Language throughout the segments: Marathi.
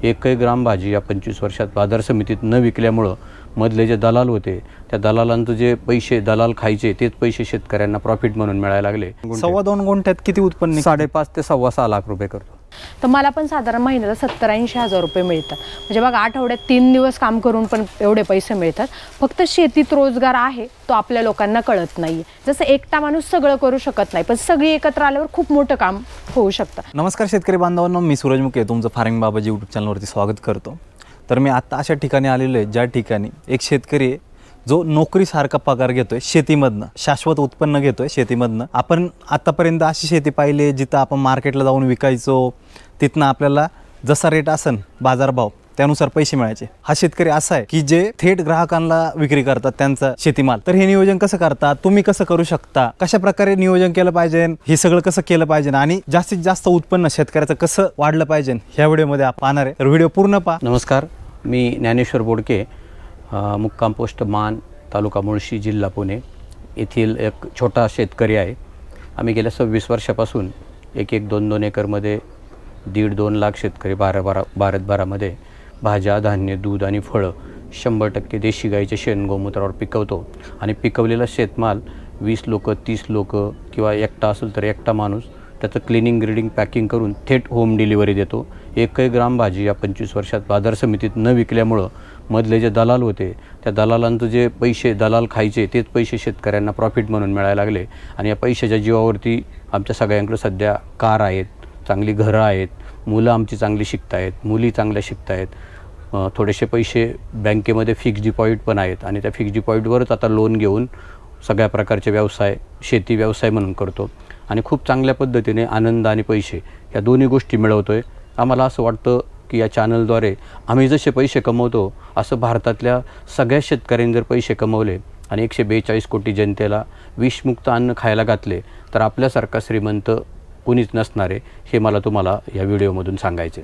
एकही ग्राम भाजी या 25 वर्षात बाजार समितीत न विकल्यामुळं मधले जे दलाल होते त्या दलालांचे जे पैसे दलाल खायचे तेच पैसे शेतकऱ्यांना प्रॉफिट म्हणून मिळायला लागले। 2.25 गुंठ्यात किती उत्पन्न? 5.5 ते 6.25 लाख रुपये करतो। तर मला पण साधारण महिन्याला 70-80 हजार रुपये मिळतात। म्हणजे बघा आठवड्यात 3 दिवस काम करून पण एवढे पैसे मिळतात। फक्त शेतीत रोजगार आहे तो आपल्या लोकांना कळत नाही। जसं एकटा माणूस सगळं करू शकत नाही पण सगळी एकत्र आल्यावर खूप मोठं काम होऊ शकतं। नमस्कार शेतकरी बांधवांनो, मी सूरज मुके तुमचं फार्मिंग बाबाजी यूट्यूब चॅनलवरती स्वागत करतो। तर मी आता अशा ठिकाणी आलेलो आहे ज्या ठिकाणी एक शेतकरी आहे जो नोकरीसारखा पगार घेतोय शेतीमधनं, शाश्वत उत्पन्न घेतोय शेतीमधनं। आपण आतापर्यंत अशी शेती पाहिली जिथं आपण मार्केटला जाऊन विकायचो, तिथनं आपल्याला जसा रेट असेल बाजारभाव त्यानुसार पैसे मिळायचे। हा शेतकरी असा आहे की जे थेट ग्राहकांना विक्री करतात त्यांचा शेतीमाल। तर हे नियोजन कसं करतात, तुम्ही कसं करू शकता, कशा प्रकारे नियोजन केलं पाहिजे, हे सगळं कसं केलं पाहिजे आणि जास्तीत जास्त उत्पन्न शेतकऱ्याचं कसं वाढलं पाहिजे ह्या व्हिडिओमध्ये आपण पाहणार आहे। तर व्हिडिओ पूर्ण पहा। नमस्कार, मी ज्ञानेश्वर बोडके, मुक्काम पोस्ट मान, तालुका मुळशी, जिल्हा पुणे येथील एक छोटा शेतकरी आहे। आम्ही गेल्या 26 वर्षापासून 1-2 एकरमध्ये 1.5-2 लाख शेतकरी भारतभरामध्ये भाज्या, धान्य, दूध आणि फळं 100% देशी गाईच्या शेण गोमूत्रावर पिकवतो आणि पिकवलेला शेतमाल 20 लोक 30 लोक किंवा एकटा असेल तर एकटा माणूस त्याचं क्लिनिंग, ग्रेडिंग, पॅकिंग करून थेट होम डिलिव्हरी देतो। एकही ग्राम भाजी या 25 वर्षात बाजार समितीत न विकल्यामुळं मधले जे दलाल होते त्या दलालांचे जे पैसे दलाल खायचे तेच पैसे शेतकऱ्यांना प्रॉफिट म्हणून मिळायला लागले आणि या पैशाच्या जीवावरती आमच्या सगळ्यांकडे सध्या कार आहेत, चांगली घरं आहेत, मुलं आमची चांगली शिकत आहेत, मुली चांगल्या शिकत आहेत, थोडेसे पैसे बँकेमध्ये फिक्स डिपॉझिट पण आहेत आणि त्या फिक्स डिपॉझिटवरच आता लोन घेऊन सगळ्या प्रकारचे व्यवसाय, शेती व्यवसाय म्हणून करतो आणि खूप चांगल्या पद्धतीने आनंद आणि पैसे या दोन्ही गोष्टी मिळवतो आहे। आम्हाला असं वाटतं की या चॅनलद्वारे आम्ही जसे पैसे कमवतो असं भारतातल्या सगळ्या शेतकऱ्यांनी जर पैसे कमवले आणि 142 कोटी जनतेला विषमुक्त अन्न खायला घातले तर आपल्यासारखा श्रीमंत कुणीच नसणार आहे, हे मला तुम्हाला या व्हिडिओमधून सांगायचे।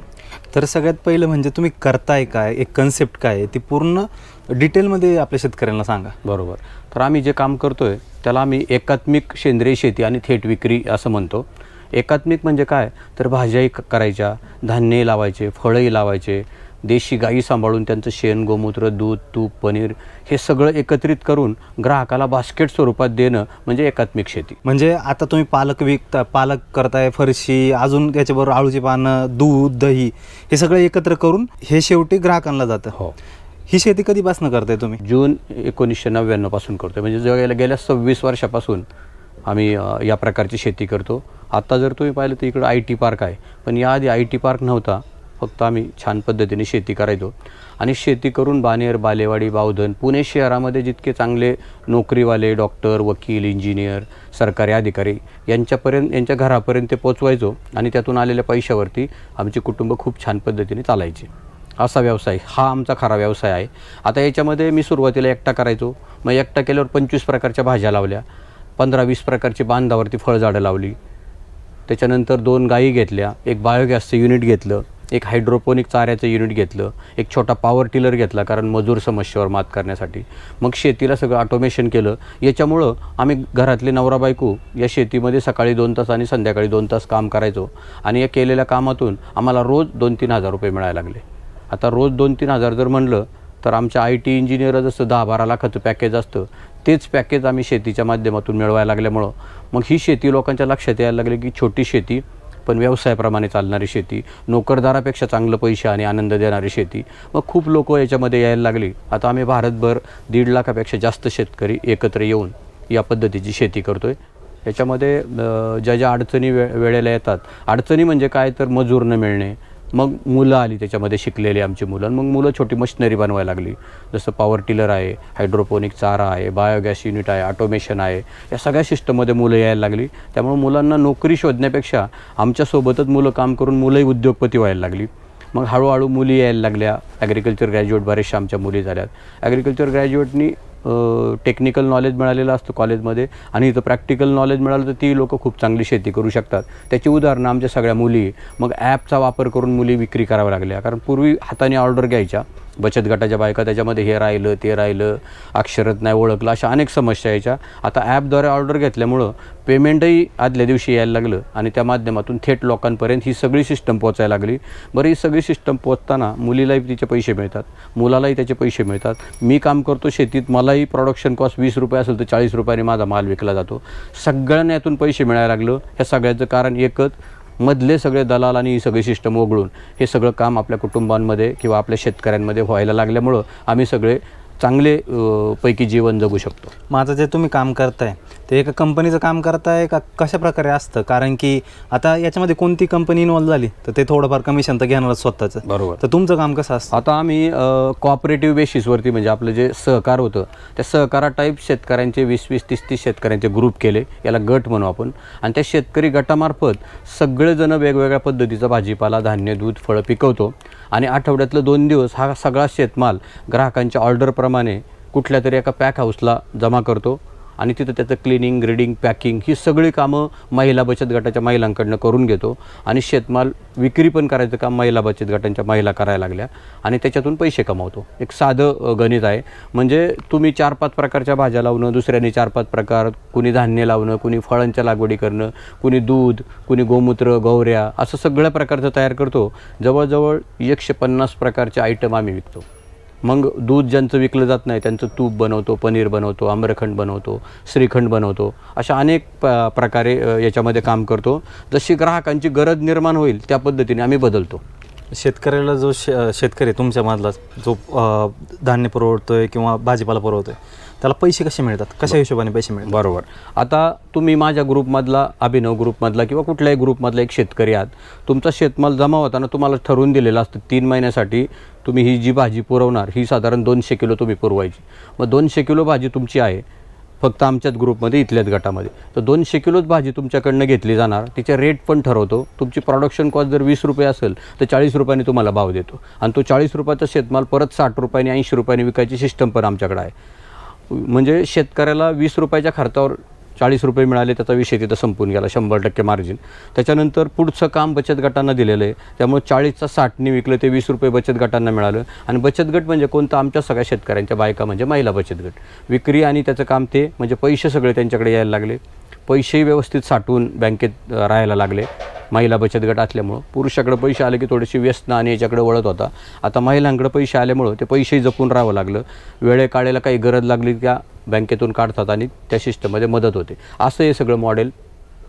तर सगळ्यात पहिलं म्हणजे तुम्ही करताय काय, एक कन्सेप्ट काय आहे ती पूर्ण डिटेलमध्ये आपल्या शेतकऱ्यांना सांगा। बरोबर, तर आम्ही जे काम करतो आहे त्याला आम्ही एकात्मिक सेंद्रिय शेती आणि थेट विक्री असं म्हणतो। एकात्मिक म्हणजे काय, तर भाज्याही करायच्या, धान्यही लावायचे, फळंही लावायचे, देशी गाई सांभाळून त्यांचं शेण, गोमूत्र, दूध, तूप, पनीर हे सगळं एकत्रित करून ग्राहकाला बास्केट स्वरूपात देणं म्हणजे एकात्मिक शेती। म्हणजे आता तुम्ही पालक विकता, पालक करताय, फरशी, अजून त्याच्याबरोबर आळूची पानं, दूध, दही हे सगळं एकत्र करून हे शेवटी ग्राहकांना जातं। हो, ही शेती कधीपासून करताय तुम्ही? जून 1999 पासून करतो, म्हणजे गेल्या 26 वर्षापासून आम्ही या प्रकारची शेती करतो। आता जर तुम्ही पाहिलं तर इकडं IT पार्क आहे, पण याआधी IT पार्क नव्हता, फक्त आम्ही छान पद्धतीने शेती करायचो आणि शेती करून बानेर, बालेवाडी, बावधन, पुणे शहरामध्ये जितके चांगले नोकरीवाले डॉक्टर, वकील, इंजिनियर, सरकारी अधिकारी यांच्या घरापर्यंत ते पोचवायचो आणि त्यातून आलेल्या पैशावरती आमचे कुटुंब खूप छान पद्धतीने चालायचे। असा व्यवसाय हा आमचा खरा व्यवसाय आहे। आता याच्यामध्ये मी सुरुवातीला एकटा करायचो, मग एकटा केल्यावर 25 प्रकारच्या भाज्या लावल्या, 15-20 प्रकारची बांधावरती फळझाडं लावली, त्याच्यानंतर 2 गायी घेतल्या, एक बायोगॅसचं युनिट घेतलं, एक हायड्रोपोनिक चाऱ्याचं युनिट घेतलं, एक छोटा पॉवर टिलर घेतला कारण मजूर समस्येवर मात करण्यासाठी। मग शेतीला सगळं ऑटोमेशन केलं। याच्यामुळं आम्ही घरातले नवरा बायको या शेतीमध्ये सकाळी 2 तास आणि संध्याकाळी 2 तास काम करायचो आणि या केलेल्या कामातून आम्हाला रोज 2-3 हजार रुपये मिळायला लागले। आता रोज 2-3 हजार जर म्हणलं तर आमच्या IT इंजिनियर जसं 10-12 लाखाचं पॅकेज असतं तेच पॅकेज आम्ही शेतीच्या माध्यमातून मिळवायला लागल्यामुळं मग ही शेती लोकांच्या लक्षात यायला लागली की छोटी शेती पण व्यवसायाप्रमाणे चालणारी शेती, नोकरदारापेक्षा चांगलं पैसे आणि आनंद देणारी शेती। मग खूप लोक याच्यामध्ये यायला लागली। आता आम्ही भारतभर 1.5 लाखापेक्षा जास्त शेतकरी एकत्र येऊन या पद्धतीची शेती करतो आहे। याच्यामध्ये ज्या अडचणी वेळेला येतात, अडचणी म्हणजे काय तर मजूर न मिळणे, मग मुलं आली त्याच्यामध्ये शिकलेली आमची मुलं, मग मुलं छोटी मशिनरी बनवायला लागली, जसं पॉवर टिलर आहे, हायड्रोपोनिक चारा आहे, बायोगॅस युनिट आहे, ऑटोमेशन आहे, या सगळ्या सिस्टममध्ये मुलं यायला लागली। त्यामुळे मुलांना नोकरी शोधण्यापेक्षा आमच्यासोबतच मुलं काम करून मुलंही उद्योगपती व्हायला लागली। मग हळूहळू मुली यायला लागल्या, ॲग्रिकल्चर ग्रॅज्युएट बऱ्याचशा आमच्या मुली झाल्यात। ॲग्रिकल्चर ग्रॅज्युएटनी टेक्निकल नॉलेज मिळालेलं असतं कॉलेजमध्ये आणि इथं प्रॅक्टिकल नॉलेज मिळालं तर ती लोकं खूप चांगली शेती करू शकतात। त्याची उदाहरणं आमच्या सगळ्या मुली, मग ॲपचा वापर करून मुली विक्री कराव्या लागल्या, कारण पूर्वी हाताने ऑर्डर घ्यायच्या बचत गटाच्या बायका त्याच्यामध्ये हे राहिलं ते राहिलं, अक्षरच नाही ओळखलं, अशा अनेक समस्या यायच्या. आता ॲपद्वारे ऑर्डर घेतल्यामुळं पेमेंटही आदल्या दिवशी यायला लागलं आणि त्या माध्यमातून थेट लोकांपर्यंत ही सगळी सिस्टम पोचायला लागली. बरं, ही सगळी सिस्टम पोचताना मुलीलाही तिचे पैसे मिळतात, मुलालाही त्याचे पैसे मिळतात. मी काम करतो शेतीत, मलाही प्रोडक्शन कॉस्ट 20 रुपये असेल तर 40 रुपयाने माझा माल विकला जातो. सगळ्यांना यातून पैसे मिळायला लागलं. ह्या सगळ्याचं कारण एकच, मधले सगळे दलाल आणि ही सगळी सिस्टम वगळून हे सगळं काम आपल्या कुटुंबांमध्ये किंवा आपल्या शेतकऱ्यांमध्ये व्हायला लागल्यामुळं आम्ही सगळे चांगले पैकी जीवन जगू शकतो. माझं जे तुम्ही काम करताय ते एका कंपनीचं काम करताय का कशा प्रकारे असतं? कारण की आता याच्यामध्ये कोणती कंपनी इन्व्हॉल्व झाली तर ते थोडंफार कमिशन तर घेणारच स्वतःचं. बरोबर. तर तुमचं काम कसं असतं? आता आम्ही कॉपरेटिव्ह बेसिसवरती, म्हणजे आपलं जे सहकार होतं त्या सहकारा टाईप शेतकऱ्यांचे 20-20, 30-30 शेतकऱ्यांचे ग्रुप केले, याला गट म्हणू आपण. आणि त्या शेतकरी गटामार्फत सगळेजण वेगवेगळ्या पद्धतीचा भाजीपाला, धान्य, दूध, फळं पिकवतो आणि आठवड्यातलं 2 दिवस हा सगळा शेतमाल ग्राहकांच्या ऑर्डरप्रमाणे कुठल्या तरी एका पॅक हाऊसला जमा करतो आणि तिथं त्याचं क्लिनिंग, ग्रेडिंग, पॅकिंग ही सगळी कामं महिला बचत गटाच्या महिलांकडनं करून घेतो. आणि शेतमाल विक्री पण करायचं काम महिला बचत गटांच्या महिला करायला लागल्या आणि त्याच्यातून पैसे कमावतो. एक साधं गणित आहे. म्हणजे तुम्ही 4-5 प्रकारच्या भाज्या लावणं, दुसऱ्याने 4-5 प्रकार, कुणी धान्य लावणं, कुणी फळांच्या लागवडी करणं, कुणी दूध, कुणी गोमूत्र, गवऱ्या, असं सगळ्या प्रकारचं तयार करतो. जवळजवळ 150 प्रकारचे आयटम आम्ही विकतो. मग दूध ज्यांचं विकलं जात नाही त्यांचं तूप बनवतो, पनीर बनवतो, आम्रखंड बनवतो, श्रीखंड बनवतो, अशा अनेक प्रकारे याच्यामध्ये काम करतो. जशी ग्राहकांची गरज निर्माण होईल त्या पद्धतीने आम्ही बदलतो. शेतकऱ्याला जो शेतकरी तुमच्यामधला जो धान्य पुरवतोय किंवा भाजीपाला पुरवतोय त्याला पैसे कसे मिळतात, कशा हिशोबाने पैसे मिळतात? बरोबर. आता तुम्ही माझ्या ग्रुपमधला, अभिनव ग्रुपमधला किंवा कुठल्याही ग्रुपमधला एक शेतकरी आहात. तुमचा शेतमाल जमा होताना तुम्हाला ठरवून दिलेलं असतं 3 महिन्यासाठी तुम्ही ही जी भाजी पुरवणार ही साधारण 200 किलो तुम्ही पुरवायची. मग 200 किलो भाजी तुमची आहे फक्त आमच्याच ग्रुपमध्ये, इथल्याच गटामध्ये. तर 200 किलोच भाजी तुमच्याकडनं घेतली जाणार. तिचे रेट पण ठरवतो. तुमची प्रोडक्शन कॉस्ट जर 20 रुपये असेल तर 40 रुपयांनी तुम्हाला भाव देतो आणि तो 40 रुपयाचा शेतमाल परत 60 रुपयांनी, 80 रुपयांनी विकायची सिस्टम पण आमच्याकडे आहे. म्हणजे शेतकऱ्याला 20 रुपयाच्या खर्चावर 40 रुपये मिळाले, त्याचा विषय तिथं संपून गेला, 100% मार्जिन. त्याच्यानंतर पुढचं काम बचत गटांना दिलेलं आहे, त्यामुळे 40चा 60नी विकलं ते 20 रुपये बचत गटांना मिळालं. आणि बचत गट म्हणजे कोणतं? आमच्या सगळ्या शेतकऱ्यांच्या बायका म्हणजे महिला बचत गट. विक्री आणि त्याचं काम ते, म्हणजे पैसे सगळे त्यांच्याकडे यायला लागले. पैसेही व्यवस्थित साठवून बँकेत राहायला लागले महिला बचत गट असल्यामुळं. पुरुषाकडे पैसे आले की थोडीशी व्यसन आणि याच्याकडे वळत होता. आता महिलांकडे पैसे आल्यामुळं ते पैसेही जपून राहावं लागलं. वेळेकाळेला काही गरज लागली त्या बँकेतून काढतात आणि त्या सिस्टममध्ये मदत होते. असं हे सगळं मॉडेल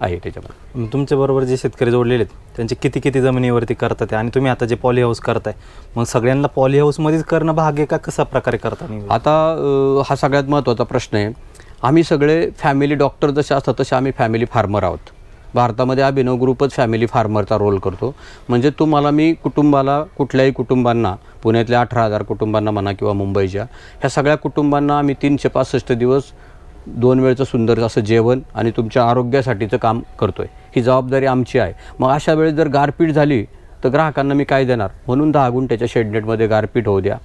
आहे त्याच्यामध्ये. तुमच्याबरोबर जे शेतकरी जोडलेले आहेत त्यांचे किती जमिनीवरती करतात आणि तुम्ही आता जे पॉली हाऊस करताय, मग सगळ्यांना पॉली हाऊसमध्येच करणं भाग आहे का कसा प्रकारे करता? आता हा सगळ्यात महत्त्वाचा प्रश्न आहे. आम्ही सगळे फॅमिली डॉक्टर जसे असतात तसे आम्ही फॅमिली फार्मर आहोत. भारतामध्ये अभिनव ग्रुपच फॅमिली फार्मरचा रोल करतो. म्हणजे तुम्हाला मी कुटुंबाला, कुठल्याही कुटुंबांना, पुण्यातल्या 18,000 कुटुंबांना म्हणा किंवा मुंबईच्या, ह्या सगळ्या कुटुंबांना आम्ही 365 दिवस 2 वेळचं सुंदर असं जेवण आणि तुमच्या आरोग्यासाठीचं काम करतो आहे. ही जबाबदारी आमची आहे. मग अशा वेळेस जर गारपीट झाली तर ग्राहकांना मी काय देणार? म्हणून 10 गुंठ्याच्या शेडनेटमध्ये गारपीट होऊ द्या,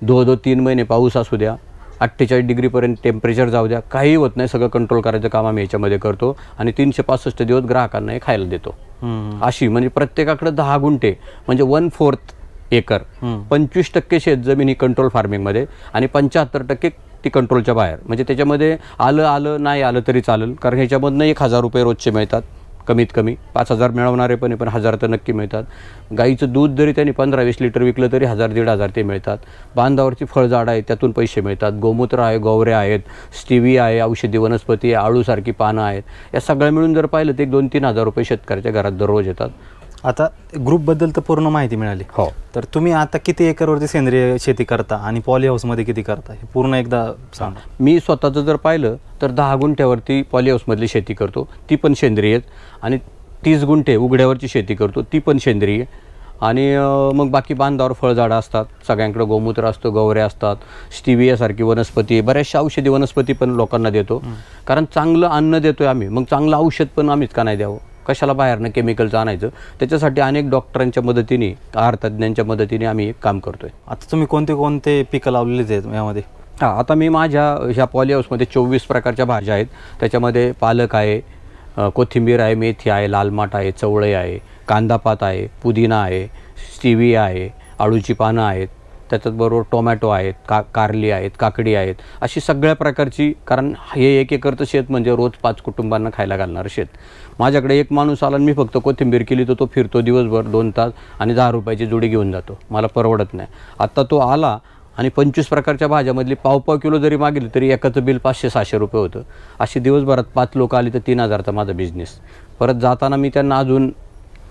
2-3 महिने पाऊस असू द्या, 48 डिग्रीपर्यंत टेम्परेचर जाऊ द्या, काही होत नाही, सगळं कंट्रोल करायचं काम आम्ही याच्यामध्ये करतो आणि 365 दिवस ग्राहकांना हे खायला देतो. अशी म्हणजे प्रत्येकाकडे 10 गुंठे म्हणजे 1/4 एकर, 25% शेतजमीन ही कंट्रोल फार्मिंगमध्ये आणि 75% ती कंट्रोलच्या बाहेर. म्हणजे त्याच्यामध्ये आलं नाही आलं तरी चालेल, कारण ह्याच्यामधनं 1,000 रुपये रोजचे मिळतात कमीत कमी. 5,000 मिळवणारे पण 1,000 तर नक्की मिळतात. गाईचं दूध जरी त्यांनी 15-20 लिटर विकलं तरी 1,000-1,500 ते मिळतात. बांधावरची फळझाडं आहेत त्यातून पैसे मिळतात. गोमूत्र आहे, गवऱ्या आहेत, स्टिविया आहे, औषधी वनस्पती आहे, आळूसारखी पानं आहेत. या सगळ्या मिळून जर पाहिलं तर 1-2-3 हजार रुपये शेतकऱ्याच्या घरात दररोज येतात. आता ग्रुपबद्दल तर पूर्ण माहिती मिळाली. हो. तर तुम्ही आता किती एकरवरती सेंद्रिय शेती करता आणि पॉली हाऊसमध्ये किती करता हे पूर्ण एकदा सांगा. मी स्वतःचं जर पाहिलं तर 10 गुंठ्यावरती पॉली हाऊसमधली शेती करतो, ती पण सेंद्रिय. आणि 30 गुंठे उघड्यावरची शेती करतो, ती पण सेंद्रिय. आणि मग बाकी बांधावर फळझाडं असतात, सगळ्यांकडे गोमूत्र असतो, गवऱ्या असतात, स्टिवियासारखी वनस्पती, बऱ्याचशा औषधी वनस्पती पण लोकांना देतो. कारण चांगलं अन्न देतोय आम्ही, मग चांगलं औषध पण आम्हीच का नाही द्यावं? कशाला बाहेरनं केमिकलचं आणायचं? त्याच्यासाठी अनेक डॉक्टरांच्या मदतीने, आहार तज्ज्ञांच्या मदतीने आम्ही काम करतोय. आता तुम्ही कोणते पिकं लावलेले आहेत यामध्ये? आता मी माझ्या ह्या पॉली हाऊसमध्ये 24 प्रकारच्या भाज्या आहेत. त्याच्यामध्ये पालक आहे, कोथिंबीर आहे, मेथी आहे, लाल माठ आहे, चवळे आहे, कांदापात आहे, पुदिना आहे, स्टिविया आहे, आळूची पानं आहेत, त्याच्याच बरोबर टोमॅटो आहेत, कारली आहेत, काकडी आहेत, अशी सगळ्या प्रकारची, कारण हे 1 एकरचं शेत म्हणजे रोज 5 कुटुंबांना खायला घालणारं शेत. माझ्याकडे एक माणूस आला आणि मी फक्त कोथिंबीर केली तर तो फिरतो दिवसभर 2 तास आणि 10 रुपयाची जुडी घेऊन जातो. मला परवडत नाही. आत्ता तो आला आणि 25 प्रकारच्या भाज्यामधली पाव किलो जरी मागितली तरी एकाचं बिल 500-600 रुपये होतं. अशी दिवसभरात 5 लोक आली तर 3000चा माझा बिझनेस. परत जाताना मी त्यांना अजून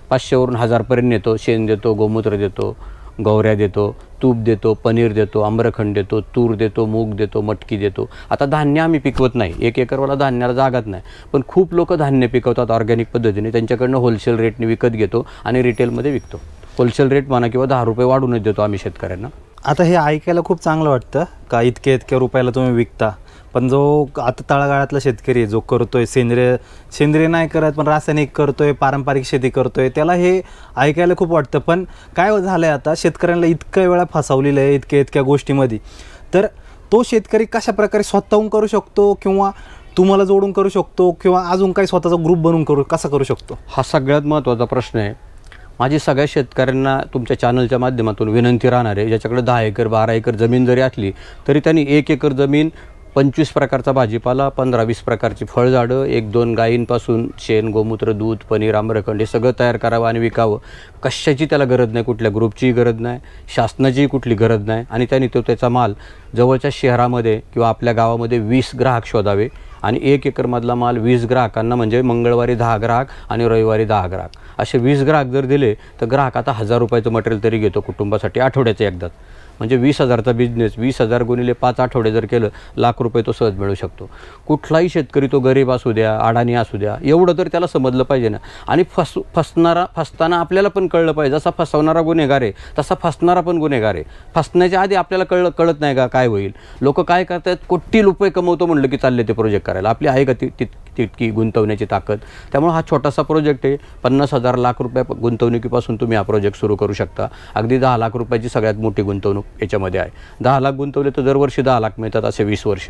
500वरून 1000पर्यंत नेतो. शेण देतो, गोमूत्र देतो, गवऱ्या देतो, तूप देतो, पनीर देतो, आम्रखंड देतो, तूर देतो, मूग देतो, मटकी देतो. आता धान्य आम्ही पिकवत नाही, 1 एकरवाला धान्याला जागाच नाही, पण खूप लोक धान्य पिकवतात ऑर्गॅनिक पद्धतीने. त्यांच्याकडनं होलसेल रेटने विकत घेतो आणि रिटेलमध्ये विकतो. होलसेल रेट म्हणा किंवा 10 रुपये वाढूनच देतो आम्ही शेतकऱ्यांना. आता हे ऐकायला खूप चांगलं वाटतं का इतक्या रुपयाला तुम्ही विकता, पण जो आता तळागाळातला शेतकरी आहे, जो करतोय सेंद्रिय नाही करत पण रासायनिक करतोय, पारंपरिक शेती करतोय, त्याला हे ऐकायला खूप वाटतं. पण काय झालं आहे आता, शेतकऱ्यांना इतक्या वेळा फसवलेलं आहे इतक्या गोष्टीमध्ये. तर तो शेतकरी कशा प्रकारे स्वतःहून करू शकतो, किंवा तुम्हाला जोडून करू शकतो, किंवा अजून काही स्वतःचा ग्रुप बनवून कसा करू शकतो? हा सगळ्यात महत्त्वाचा प्रश्न आहे. माझी सगळ्या शेतकऱ्यांना तुमच्या चॅनलच्या माध्यमातून विनंती राहणार आहे, ज्याच्याकडे 10 एकर 12 एकर जमीन जरी असली तरी त्यांनी 1 एकर जमीन 25 प्रकारचा भाजीपाला, 15-20 प्रकारची फळझाडं, 1-2 गायींपासून शेण, गोमूत्र, दूध, पनीर, आम्रखंड हे सगळं तयार करावं आणि विकावं. कशाची त्याला गरज नाही, कुठल्या ग्रुपचीही गरज नाही, शासनाचीही कुठली गरज नाही. आणि त्यांनी त्याचा माल जवळच्या शहरामध्ये किंवा आपल्या गावामध्ये 20 ग्राहक शोधावे आणि 1 एकरमधला माल 20 ग्राहकांना, म्हणजे मंगळवारी 10 ग्राहक आणि रविवारी 10 ग्राहक, असे 20 ग्राहक जर दिले तर ग्राहक आता 1000 रुपयाचं मटेरियल तरी घेतो कुटुंबासाठी आठवड्याचं एकदाच. म्हणजे 20,000चा बिझनेस 20,000 गुणिले 5 आठवडे जर केलं, ₹1,00,000 तो सहज मिळू शकतो. कुठलाही शेतकरी, तो गरीब असू द्या, अडाणी असू द्या, एवढं तर त्याला समजलं पाहिजे ना. आणि फसताना आपल्याला पण कळलं पाहिजे. जसा फसवणारा गुन्हेगार आहे तसा फसणारा पण गुन्हेगार आहे. फसण्याच्या आधी आपल्याला कळत नाही का काय होईल. लोक काय करतात, कोटी रुपये कमवतो म्हणलं की चालले ते प्रोजेक्ट करायला. आपली आहे का तितकी गुंतवण्याची ताकद? त्यामुळे हा छोटासा प्रोजेक्ट आहे. 50,000 लाख रुपये गुंतवणुकीपासून तुम्ही हा प्रोजेक्ट सुरू करू शकता. अगदी 10 लाख रुपयाची सगळ्यात मोठी गुंतवणूक याच्यामध्ये आहे. 10 लाख गुंतवले तर दरवर्षी 10 लाख मिळतात, असे 20 वर्ष.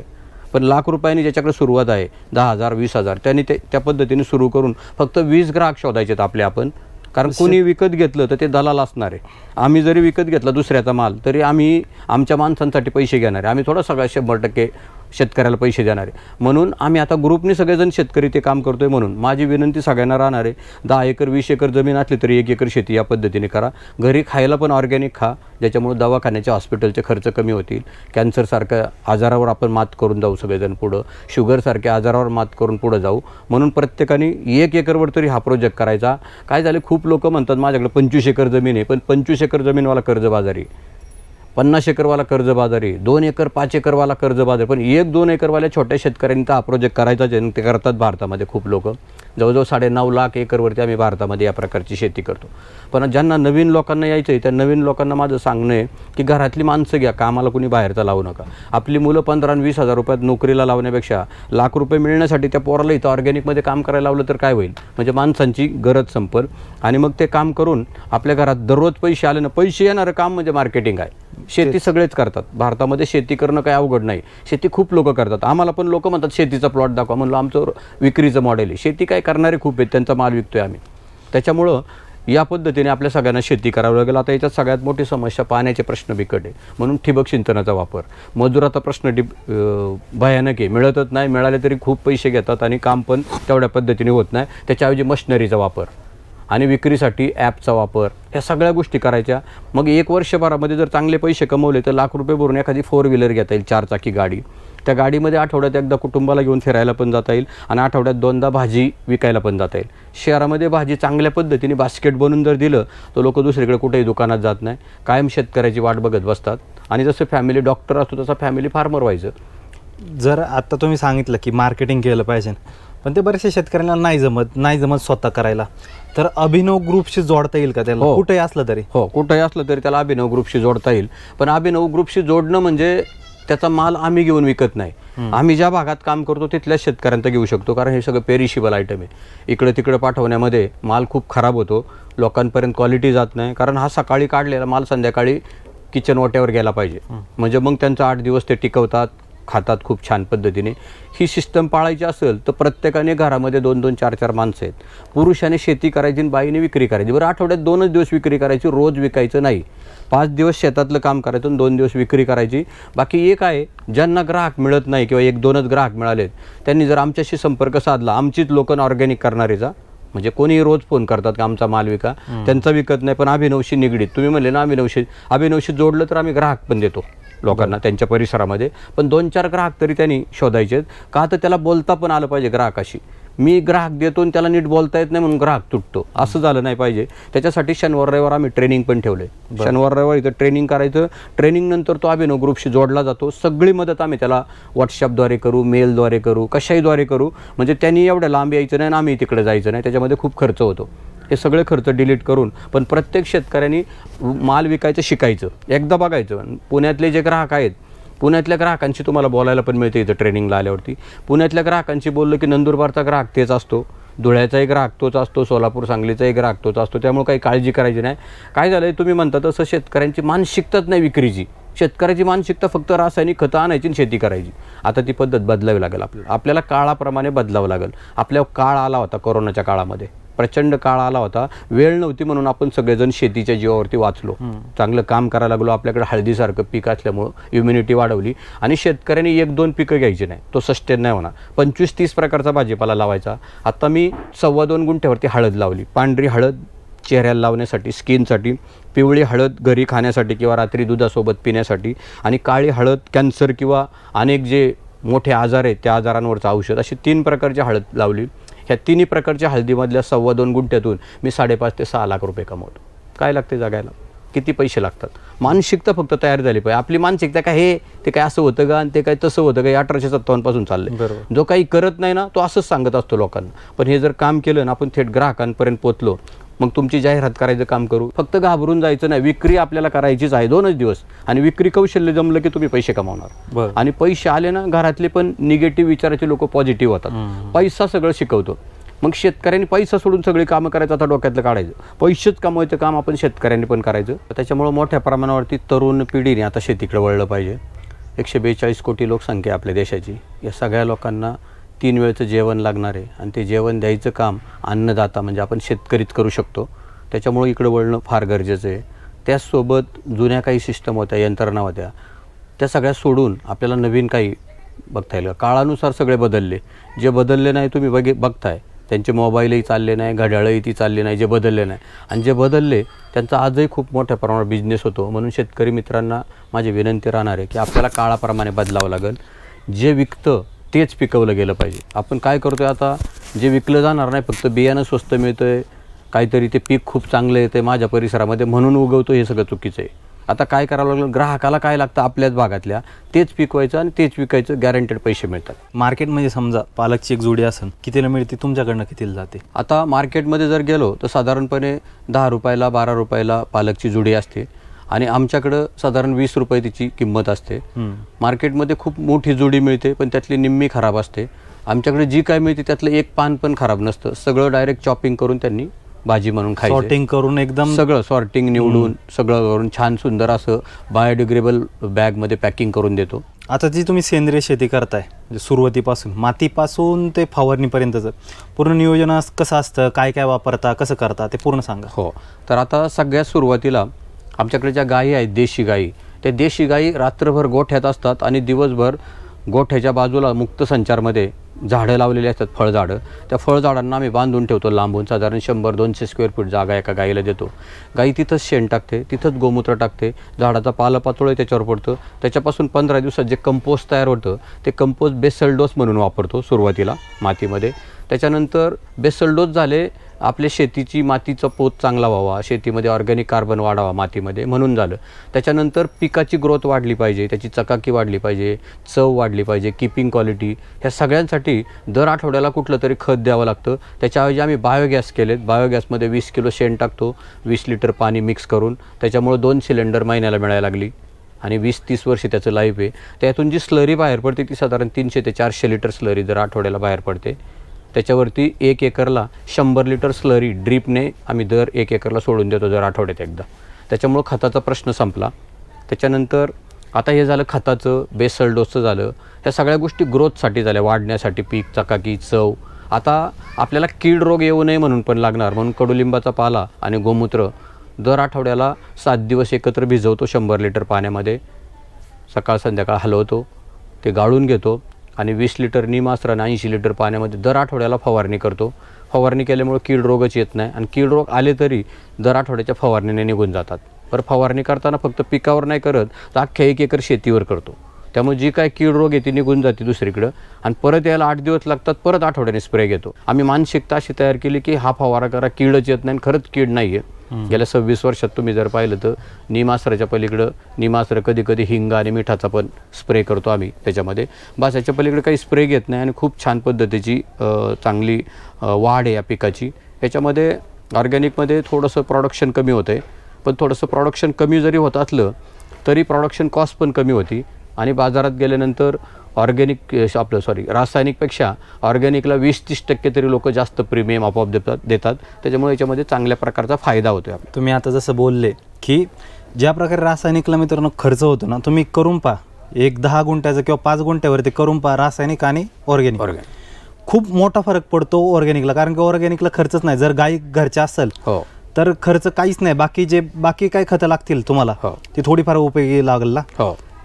पण ₹1,00,000 ज्याच्याकडे सुरुवात आहे, 10,000 20,000, त्यांनी त्या पद्धतीने सुरू करून फक्त 20 ग्राहक शोधायचे आपले आपण. कारण कोणी विकत घेतलं तर ते दलाल असणार आहे. आम्ही जरी विकत घेतला दुसऱ्याचा माल तरी आम्ही आमच्या माणसांसाठी पैसे घेणार आहे. आम्ही थोडा सगळा 100% शेतकऱ्याला पैसे देणार आहे. म्हणून आम्ही आता ग्रुपने सगळेजण शेतकरी ते काम करतोय. म्हणून माझी विनंती सगळ्यांना राहणार आहे, 10 एकर 20 एकर जमीन असली तरी 1 एकर शेती या पद्धतीने करा. घरी खायला पण ऑर्गॅनिक खा, ज्याच्यामुळे दवाखान्याचे हॉस्पिटलचे खर्च कमी होतील. कॅन्सरसारख्या आजारावर आपण मात करून जाऊ सगळेजण पुढं, शुगरसारख्या आजारावर मात करून पुढं जाऊ. म्हणून प्रत्येकाने 1 एकरवर तरी हा प्रोजेक्ट करायचा. काय झाले, खूप लोक म्हणतात माझ्याकडे 25 एकर जमीन आहे, पण 25 एकर जमीनवाला कर्जबाजारी, 50 एकरवाला कर्जबाजारी, 2 एकर 5 एकरवाला कर्जबाजारी. पण 1-2 एकरवाल्या छोट्या शेतकऱ्यांनी तर हा प्रोजेक्ट करायचा जे ते करतात भारतामध्ये खूप लोक. जवळजवळ 9.5 लाख एकरवरती आम्ही भारतामध्ये या प्रकारची शेती करतो. पण ज्यांना नवीन लोकांना यायचं आहे त्या नवीन लोकांना माझं सांगणं आहे की घरातली माणसं घ्या, कामाला कुणी बाहेरचा लावू नका. आपली मुलं 15 आणि 20,000 रुपयात नोकरीला लावण्यापेक्षा ₹1,00,000 मिळण्यासाठी त्या पोराला इथं ऑर्गॅनिकमध्ये काम करायला लावलं तर काय होईल, म्हणजे माणसांची गरज संपल. आणि मग ते काम करून आपल्या घरात दररोज पैसे आले ना, पैसे येणारं काम म्हणजे मार्केटिंग आहे. शेती सगळेच करतात भारतामध्ये, शेती करणं काही अवघड नाही. शेती खूप लोक करतात. आम्हाला पण लोक म्हणतात शेतीचा प्लॉट दाखवा, म्हणलं आमचं विक्रीचं मॉडेल आहे. शेती काय करणारे खूप आहेत, त्यांचा माल विकतोय आम्ही. त्याच्यामुळं या पद्धतीने आपल्या सगळ्यांना शेती करावी लागेल. आता याच्यात सगळ्यात मोठी समस्या पाण्याचे प्रश्न बिकट आहे. म्हणून ठिबक सिंचनाचा वापर, मजुराचा प्रश्न भयानक आहे. मिळतच नाही, मिळाले तरी खूप पैसे घेतात आणि काम पण तेवढ्या पद्धतीने होत नाही. त्याच्याऐवजी मशिनरीचा वापर आणि विक्रीसाठी ॲपचा वापर, ह्या सगळ्या गोष्टी करायच्या. मग 1 वर्षभरामध्ये जर चांगले पैसे कमवले तर ₹1,00,000 भरून एखादी 4 व्हीलर घेता येईल, 4 चाकी गाडी. त्या गाडीमध्ये आठवड्यात एकदा कुटुंबाला घेऊन फिरायला पण जाता येईल आणि आठवड्यात 2दा भाजी विकायला पण जाता येईल. शहरामध्ये भाजी चांगल्या पद्धतीने बास्केट बनवून जर दिलं तर लोक दुसरीकडे कुठेही दुकानात जात नाही, कायम शेतकऱ्याची वाट बघत बसतात. आणि जसं फॅमिली डॉक्टर असतो तसा फॅमिली फार्मर व्हायचं. जर आता तुम्ही सांगितलं की मार्केटिंग केलं पाहिजे, पण ते बरेचसे शेतकऱ्यांना नाही जमत स्वतः करायला, तर अभिनव ग्रुपशी जोडता येईल का त्याला? कुठेही असलं तरी? हो, कुठेही असलं तरी त्याला अभिनव ग्रुपशी जोडता येईल. पण अभिनव ग्रुपशी जोडणं म्हणजे त्याचा माल आम्ही घेऊन विकत नाही. आम्ही ज्या भागात काम करतो तिथल्याच शेतकऱ्यांचा घेऊ शकतो, कारण हे सगळं पेरिशिबल आयटम आहे. इकडे तिकडे पाठवण्यामध्ये माल खूप खराब होतो, लोकांपर्यंत क्वालिटी जात नाही. कारण हा सकाळी काढलेला माल संध्याकाळी किचन वाट्यावर गेला पाहिजे, म्हणजे मग त्यांचा 8 दिवस ते टिकवतात, खातात खूप छान पद्धतीने. ही सिस्टम पाळायची असेल तर प्रत्येकाने घरामध्ये 2-2, 4-4 माणसं आहेत. पुरुषाने शेती करायची आणि बाईने विक्री करायची. बरं, आठवड्यात 2च दिवस विक्री करायची, रोज विकायचं नाही. 5 दिवस शेतातलं काम करायचं आणि 2 दिवस विक्री करायची. बाकी एक आहे, ज्यांना ग्राहक मिळत नाही किंवा 1-2च ग्राहक मिळालेत त्यांनी जर आमच्याशी संपर्क साधला, आमचीच लोकं ऑर्गॅनिक करणारेचा, म्हणजे कोणी रोज फोन करतात का आमचा माल विका, त्यांचा विकत नाही पण अभिनवशी निगडीत, तुम्ही म्हणले ना अभिनवशी जोडलं तर आम्ही ग्राहक पण देतो लोकांना त्यांच्या परिसरामध्ये. पण 2-4 ग्राहक तरी त्यांनी शोधायचे का, तर त्याला बोलता पण आलं पाहिजे ग्राहकाशी. मी ग्राहक देतो आणि त्याला नीट बोलता येत नाही म्हणून ग्राहक तुटतो, असं झालं नाही पाहिजे. त्याच्यासाठी शनिवार रविवार आम्ही ट्रेनिंग पण ठेवले. शनिवार रविवार इथं ट्रेनिंग करायचं. ट्रेनिंग नंतर तो अभिनव ग्रुपशी जोडला जातो. सगळी मदत आम्ही त्याला व्हॉट्सअपद्वारे करू, मेलद्वारे करू, कशाहीद्वारे करू. म्हणजे त्यांनी एवढं लांब यायचं नाही आणि आम्ही तिकडे जायचं नाही, त्याच्यामध्ये खूप खर्च होतो. हे सगळे खर्च डिलीट करून पण प्रत्येक शेतकऱ्यांनी माल विकायचं शिकायचं, एकदा बघायचं. पुण्यातले जे ग्राहक आहेत, पुण्यातल्या ग्राहकांशी तुम्हाला बोलायला पण मिळते इथं ट्रेनिंगला आल्यावरती. पुण्यातल्या ग्राहकांशी बोललं की नंदुरबारचा ग्राहक तेच असतो, धुळ्याचाही ग्राहक तोच असतो, सोलापूर सांगलीचाही ग्राहक तोच असतो. त्यामुळे काही काळजी करायची नाही. काय झालं आहे, तुम्ही म्हणता तसं शेतकऱ्यांची मानसिकताच नाही विक्रीची. शेतकऱ्याची मानसिकता फक्त रासायनिक खतं आणायची आणि शेती करायची. आता ती पद्धत बदलावी लागेल आपल्याला काळाप्रमाणे बदलावं लागेल. आपल्या काळ आला होता, कोरोनाच्या काळामध्ये प्रचंड काळ आला होता, वेळ नव्हती म्हणून आपण सगळेजण शेतीच्या जीवावरती वाचलो, चांगलं काम करायला लागलो. आपल्याकडे हळदीसारखं पीक असल्यामुळं इम्युनिटी वाढवली आणि शेतकऱ्यांनी 1-2 पिकं घ्यायची नाही, तो सस्टेन नाही होणार. 25-30 प्रकारचा भाजीपाला लावायचा. आता मी 2.25 गुंठ्यावरती हळद लावली. पांढरी हळद चेहऱ्याला लावण्यासाठी, स्किनसाठी, पिवळी हळद घरी खाण्यासाठी किंवा रात्री दुधासोबत पिण्यासाठी, आणि काळी हळद कॅन्सर किंवा अनेक जे मोठे आजार आहेत त्या आजारांवरचं औषध, अशी 3 प्रकारची हळद लावली. ह्या 3 प्रकारच्या हळदीमधल्या 2.25 गुंठ्यातून मी 5.5 ते 6 लाख रुपये कमवतो. काय लागते जगायला, किती पैसे लागतात. मानसिकता फक्त तयार झाली पाहिजे. आपली मानसिकता काय हे ते काय असं होतं का आणि ते काय तसं होतं का, 1857 पासून चाललंय. जो काही करत नाही ना तो असंच सांगत असतो लोकांना. पण हे जर काम केलं ना आपण थेट ग्राहकांपर्यंत पोहोचलो, मग तुमची जाहिरात करायचं काम करू. फक्त घाबरून जायचं नाही. विक्री आपल्याला करायचीच आहे 2च दिवस, आणि विक्री कौशल्य जमलं की तुम्ही पैसे कमावणार. आणि पैसे आले ना, घरातले पण निगेटिव्ह विचाराचे लोक पॉझिटिव्ह होतात. पैसा सगळं शिकवतो. मग शेतकऱ्यांनी पैसा सोडून सगळी कामं करायचं, आता डोक्यातलं काढायचं. पैसेच कमवायचं काम आपण शेतकऱ्यांनी पण करायचं. त्याच्यामुळं मोठ्या प्रमाणावरती तरुण पिढीने आता शेतीकडे वळलं पाहिजे. 142 कोटी लोकसंख्या आपल्या देशाची. या सगळ्या लोकांना 3 वेळचं जेवण लागणार आहे आणि ते जेवण द्यायचं काम अन्नदाता म्हणजे आपण शेतकरीच करू शकतो. त्याच्यामुळं इकडं वळणं फार गरजेचं आहे. त्याचसोबत जुन्या काही सिस्टम होत्या, यंत्रणा होत्या, त्या सगळ्या सोडून आपल्याला नवीन काही बघता येईल. काळानुसार सगळे बदलले. जे बदलले नाही तुम्ही बघताय, त्यांचे मोबाईलही चालले नाही, घड्याळही ती चालली नाही, जे बदलले नाही. आणि जे बदलले त्यांचा आजही खूप मोठ्या प्रमाणात बिझनेस होतो. म्हणून शेतकरी मित्रांना माझी विनंती राहणार आहे की आपल्याला काळाप्रमाणे बदलावं लागेल. जे विकतं तेच पिकवलं गेलं पाहिजे. आपण काय करतोय आता, जे विकलं जाणार नाही, फक्त बियाणं स्वस्त मिळतं आहे, काहीतरी ते पीक खूप चांगलं येतं आहे माझ्या परिसरामध्ये म्हणून उगवतो, हे सगळं चुकीचं आहे. आता काय करावं लागलं, ग्राहकाला काय लागतं आपल्याच भागातल्या तेच पिकवायचं आणि तेच विकायचं, गॅरंटेड पैसे मिळतात. मार्केटमध्ये समजा पालकची एक जोडी असेल, कितीला मिळते, तुमच्याकडनं कितीला जाते? आता मार्केटमध्ये जर गेलो तर साधारणपणे 10 रुपयाला 12 रुपयाला पालकची जोडी असते आणि आमच्याकडं साधारण 20 रुपये तिची किंमत असते. मार्केटमध्ये खूप मोठी जोडी मिळते पण त्यातली निम्मी खराब असते. आमच्याकडे जी काय मिळते त्यातलं एक पान पण खराब नसतं. सगळं डायरेक्ट चॉपिंग करून त्यांनी भाजी म्हणून खायचं, सॉर्टिंग करून एकदम सगळं सॉर्टिंग निवडून सगळं करून छान सुंदर असं बायोडिग्रेडेबल बॅगमध्ये पॅकिंग करून देतो. आता जी तुम्ही सेंद्रिय शेती करताय, म्हणजे सुरुवातीपासून मातीपासून ते फवारणीपर्यंतचं पूर्ण नियोजन कसं असतं, काय काय वापरता, कसं करता, ते पूर्ण सांगा. हो, तर आता सगळ्यात सुरुवातीला आमच्याकडे ज्या गायी आहेत, देशी गायी, त्या देशी गायी रात्रभर गोठ्यात असतात आणि दिवसभर गोठ्याच्या बाजूला मुक्त संचारमध्ये झाडं लावलेली असतात, फळझाडं. त्या फळझाडांना आम्ही बांधून ठेवतो लांबून. साधारण 100-200 स्क्वेअर फूट जागा एका गाईला देतो. गाई तिथंच शेण टाकते, तिथंच गोमूत्र टाकते, झाडाचा पालपाचोळं त्याच्यावर पडतं. त्याच्यापासून 15 दिवसात जे कंपोस्ट तयार होतं ते कंपोस्ट बेसल डोस म्हणून वापरतो सुरुवातीला मातीमध्ये. त्याच्यानंतर बेसल डोस झाले, आपल्या शेतीची मातीचा पोत चांगला व्हावा, शेतीमध्ये ऑर्गॅनिक कार्बन वाढावा मातीमध्ये म्हणून झालं. त्याच्यानंतर पिकाची ग्रोथ वाढली पाहिजे, त्याची चकाकी वाढली पाहिजे, चव वाढली पाहिजे, कीपिंग क्वालिटी, ह्या सगळ्यांसाठी दर आठवड्याला कुठलं तरी खत द्यावं लागतं. त्याच्याऐवजी आम्ही बायोगॅस केलेत. बायोगॅसमध्ये 20 किलो शेण टाकतो, 20 लिटर पाणी मिक्स करून. त्याच्यामुळं 2 सिलेंडर महिन्याला मिळायला लागली आणि 20-30 वर्ष त्याचं लाईफ आहे. त्यातून जी स्लरी बाहेर पडते ती साधारण 300 ते 400 लिटर स्लरी दर आठवड्याला बाहेर पडते. त्याच्यावरती 1 एकरला 100 लिटर स्लरी ड्रीपने आम्ही दर 1 एकरला सोडून देतो दर आठवड्यात एकदा. त्याच्यामुळं खताचा प्रश्न संपला. त्याच्यानंतर आता हे झालं खताचं, बेसल डोसचं झालं. त्या सगळ्या गोष्टी ग्रोथसाठी झाल्या, वाढण्यासाठी, पीक, चकाकी, चव. आता आपल्याला कीड रोग येऊ नये म्हणून पण लागणार, म्हणून कडुलिंबाचा पाला आणि गोमूत्र दर आठवड्याला 7 दिवस एकत्र भिजवतो 100 लिटर पाण्यामध्ये, सकाळ संध्याकाळ हलवतो, ते गाळून घेतो आणि 20 लिटर निमास्त्र 80 लिटर पाण्यामध्ये दर आठवड्याला फवारणी करतो. फवारणी केल्यामुळे कीड रोगच येत नाही आणि कीड रोग आले तरी दर आठवड्याच्या फवारणीने निघून जातात. पर फवारणी करताना फक्त पिकावर नाही करत तर अख्ख्या 1 एकर शेतीवर करतो. त्यामुळे जी काय कीड रोग आहे ती निघून जाते दुसरीकडं आणि परत यायला 8 दिवस लागतात, परत आठवड्याने स्प्रे घेतो. आम्ही मानसिकता अशी तयार केली की हा फवारा करा, कीडच येत नाही. खरंच कीड नाही आहे. गेल्या 26 वर्षात तुम्ही जर पाहिलं तर निमास्त्राच्या पलीकडं निमास्त्र कधी कधी हिंग आणि मिठाचा पण स्प्रे करतो आम्ही त्याच्यामध्ये. बस याच्या पलीकडे काही स्प्रे घेत नाही आणि खूप छान पद्धतीची चांगली वाढ आहे या पिकाची. याच्यामध्ये ऑर्गॅनिकमध्ये थोडंसं प्रोडक्शन कमी होतं आहे, पण थोडंसं प्रोडक्शन कमी जरी होत असलं तरी प्रोडक्शन कॉस्ट पण कमी होती आणि बाजारात गेल्यानंतर रासायनिकपेक्षा ऑर्गॅनिकला 20-30% तरी लोक जास्त प्रीमियम आपोआप देतात. त्याच्यामुळे याच्यामध्ये चांगल्या प्रकारचा फायदा होतो आहे. तुम्ही आता जसं बोलले की ज्या प्रकारे रासायनिकला मित्रांनो खर्च होतो ना, तुम्ही करून पहा, एक 10 गुंठ्याचं किंवा 5 गुंठ्यावरती करून पहा रासायनिक आणि ऑर्गॅनिक, खूप मोठा फरक पडतो ऑर्गॅनिकला. कारण की ऑर्गॅनिकला खर्चच नाही. जर गाई घरच्या असेल तर खर्च काहीच नाही. बाकी काय खतं लागतील तुम्हाला ती थोडीफार उपयोगी लागेल ना.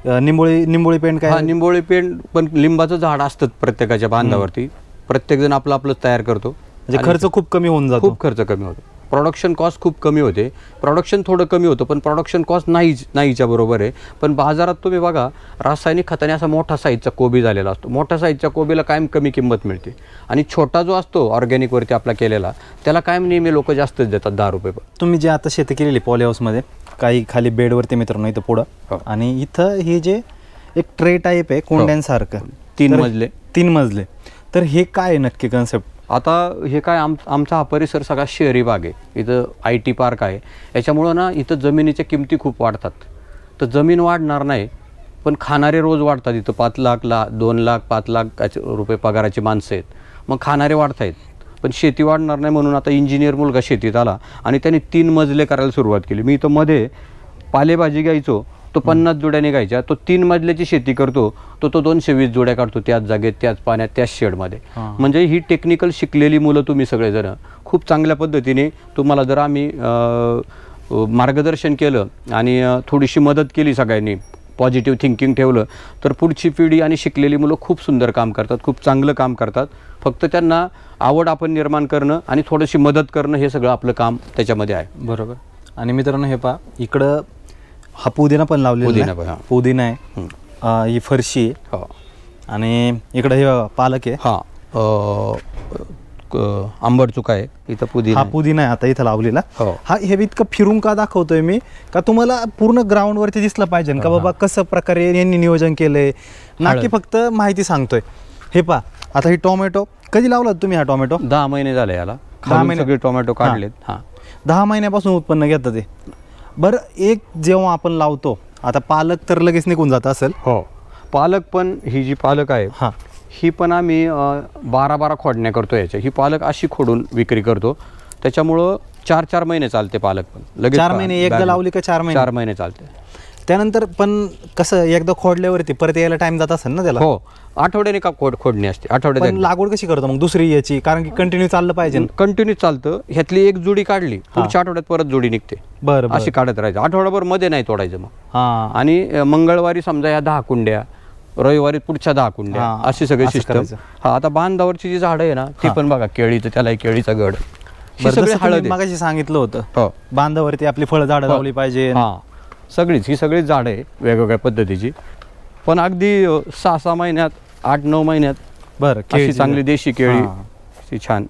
निंबोळी पेंट काय? निंबोळी पेंट पण लिंबाचं झाड असतं प्रत्येकाच्या बांधावरती, प्रत्येकजण आपलं तयार करतो. म्हणजे खर्च खूप कमी होऊन जातो. खूप खर्च कमी होतो. प्रोडक्शन कॉस्ट खूप कमी होते. प्रोडक्शन थोडं कमी होतं पण प्रोडक्शन कॉस्ट नाहीच्या बरोबर आहे. पण बाजारात तुम्ही बघा रासायनिक खताने असा मोठा साईजचा कोबी झालेला असतो. मोठ्या साईजच्या कोबीला कायम कमी किंमत मिळते आणि छोटा जो असतो ऑर्गॅनिकवरती आपला केलेला त्याला कायम नेहमी लोक जास्तच देतात, 10 रुपये. तुम्ही जे आता शेती केलेली पॉली हाऊसमध्ये, काही खाली बेडवरती मित्रांनो इथं पुढं आणि इथं हे जे एक ट्रे टाईप आहे कोंड्यांसारखं, 3 मजले, तर हे काय आहे नक्की कन्सेप्ट? आता हे काय आमचा हा परिसर सगळा शहरी भाग आहे. इथं IT पार्क आहे. याच्यामुळं ना इथं जमिनीच्या किमती खूप वाढतात. तर जमीन वाढणार नाही पण खाणारे रोज वाढतात. इथं 5 लाख 2 लाख 5 लाख रुपये पगाराची माणसं आहेत. मग खाणारे वाढत आहेत पण शेती वाढणार नाही. म्हणून आता इंजिनियर मुलगा शेतीत आला आणि त्याने 3 मजले करायला सुरुवात केली. मी इथं मध्ये पालेभाजी घ्यायचो, तो 50 जुड्या निघायच्या. तो 3 मजल्याची शेती करतो, तो 220 जुड्या काढतो त्याच जागेत, त्याच पाण्यात, त्याच शेडमध्ये. म्हणजे ही टेक्निकल शिकलेली मुलं तुम्ही सगळेजण खूप चांगल्या पद्धतीने, तुम्हाला जर आम्ही मार्गदर्शन केलं आणि थोडीशी मदत केली, सगळ्यांनी पॉझिटिव्ह थिंकिंग ठेवलं तर पुढची पिढी आणि शिकलेली मुलं खूप सुंदर काम करतात, खूप चांगलं काम करतात. फक्त त्यांना आवड आपण निर्माण करणं आणि थोडीशी मदत करणं हे सगळं आपलं काम त्याच्यामध्ये आहे. बरोबर. आणि मित्रांनो हे पहा, इकडं हा पुदिना पण लावलेला आहे. पुदिना आहे, ही फरशी आहे आणि इकडं हे पालक आहे. आंबट चुका आहे. इथं पुदिना आहे आता इथं लावलेला. हे इतकं फिरून का दाखवतोय मी, का तुम्हाला पूर्ण ग्राउंडवरती दिसलं पाहिजे का बाबा कसं प्रकारे यांनी नियोजन केलंय, ना की फक्त माहिती सांगतोय. हे पहा, आता ही टोमॅटो कधी लावला तुम्ही? हा टोमॅटो 10 महिने झाले याला. 10 महिने सगळे टोमॅटो काढलेत. 10 महिन्यापासून उत्पन्न घेतात ते. बरं, एक जेव्हा आपण लावतो, आता पालक तर लगेच निघून जात असेल. पालक पण, ही जी पालक आहे ही पण आम्ही 12 खोडण्या करतो याच्या. ही पालक अशी खोडून विक्री करतो. त्याच्यामुळं 4 महिने चालते पालक पण. लगेच 4 महिने एकदा लावली का? 4 महिने चालते. त्यानंतर पण कसं एकदा खोडल्यावरती परत यायला टाइम जात असेल ना त्याला? आठवड्याने का खोडणी असते. आठवड्यात लागवड कशी करतो मग दुसरी याची? कारण की कंटिन्यू चाललं पाहिजे. कंटिन्यू चालतं. ह्यातली एक जोडी काढली, पुढच्या आठवड्यात परत जोडी निघते. बरं, अशी काढत राहायचं. आठवडाभर मध्ये नाही तोडायचं मग. आणि मंगळवारी समजा या 10 कुंड्या, रविवारी पुढच्या 10 कुंड्या, अशी सगळी सिस्टम. आता बांधावरची जी झाडं आहे ना ती पण बघा, केळीचं, त्याला केळीचा गड. मगाशी सांगितलं होतं बांधावरती आपली फळ झाडं लावली पाहिजे. ही सगळीच झाडं आहे वेगवेगळ्या पद्धतीची. पण अगदी 6 महिन्यात, 8-9 महिन्यात बरं अशी चांगली देशी केळी छान.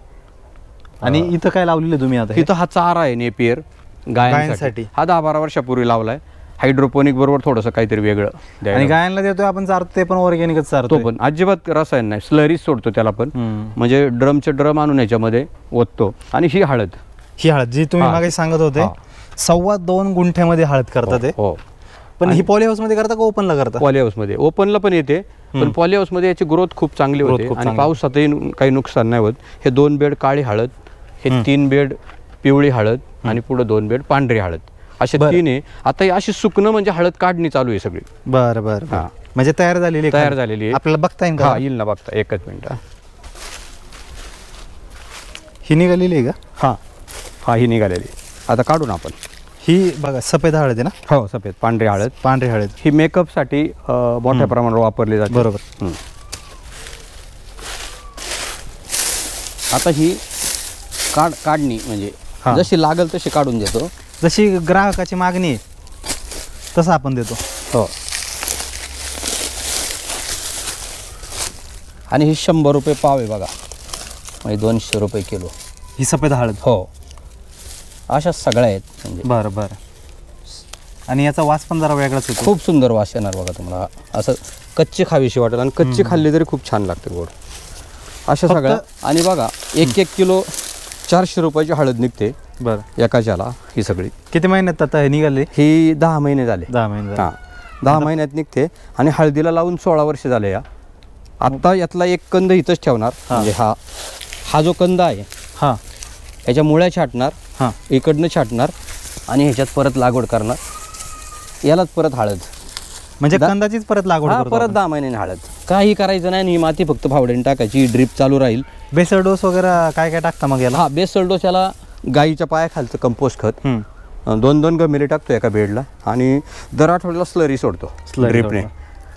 आणि इथं काय लावलेलं तुम्ही आता? इथं हा चारा आहे नेपियर गायांसाठी. हा 10-12 वर्षापूर्वी लावलाय. हायड्रोपोनिक बरोबर थोडंसं काहीतरी वेगळं. आणि गायांना देतोय आपण चारतो ते पण ऑर्गॅनिकच चारतो. पण अजिबात रसायन नाही, स्लरीज सोडतो त्याला पण. म्हणजे ड्रमचे ड्रम आणून याच्यामध्ये ओततो. आणि ही हळद जी तुम्ही मागे सांगत होते, 2.25 गुंठ्यामध्ये हळद करतात ते. पण ही पॉली हाऊस मध्ये करता का ओपनला करता? पॉली हाऊस मध्ये. ओपनला पण येते पण पॉली हाऊस मध्ये याची ग्रोथ खूप चांगली होते आणि पावसातही काही नुकसान नाही होत. हे 2 बेड काळी हळद, हे 3 बेड पिवळी हळद आणि पुढे 2 बेड पांढरी हळद, असे 3 आहे. आता अशी सुकणं म्हणजे हळद काढणी चालू आहे सगळी. बरं. म्हणजे तयार झालेली आहे तयार खाली. झालेली आहे. आपल्याला बघता येईल हा का? येईल ना बघता, एकच मिनिट. ही निघालेली आहे का? हा ही निघालेली. आता काढू ना आपण. ही बघा सफेद हळद आहे ना? हो सफेद पांढरी हळद. पांढरी हळद ही मेकअपसाठी मोठ्या प्रमाणावर वापरली जाते. बरोबर. आता ही काढणी म्हणजे हा. जशी लागल तशी काढून देतो. जशी ग्राहकाची मागणी आहे तसं आपण देतो. हो. आणि ही 100 रुपये पाव आहे बघा, म्हणजे 200 रुपये किलो. ही सफेद हळद. हो. अशा सगळ्या आहेत म्हणजे. बरं बरं. आणि याचा वास पण जरा वेगळाच येतो. खूप सुंदर वास येणार बघा तुम्हाला. असं कच्ची खावीशी वाटेल आणि कच्ची खाल्ली तरी खूप छान लागते गोड. अशा सगळ्या. आणि बघा 1 किलो 400 रुपयाची हळद निघते बरं एकाच्याला. ही सगळी किती महिन्यात आता हे निघाले? ही 10 महिने झाले. 10 महिने झाले. हां 10 महिन्यात निघते. आणि हळदीला लावून 16 वर्ष झाले या. आत्ता यातला एक कंद इथंच ठेवणार. म्हणजे हा जो कंद आहे हां ह्याच्या मुळ्या छाटणार, हां इकडनं छाटणार आणि ह्याच्यात परत लागवड करणार. यालाच परत हळद. म्हणजे कंदाचीच परत लागवड करतो परत आपण. 10 महिन्याने हळद. काही करायचं नाही आणि ही माती फक्त फावड्याने टाकायची. ड्रीप चालू राहील. बेसल डोस वगैरे काय काय टाकता मग याला? हा बेसल डोस याला गाईच्या पायाखालचं कंपोस्ट खत 2-2 गमेले टाकतो एका बेडला आणि दर आठवड्याला स्लरी सोडतो ड्रिपने.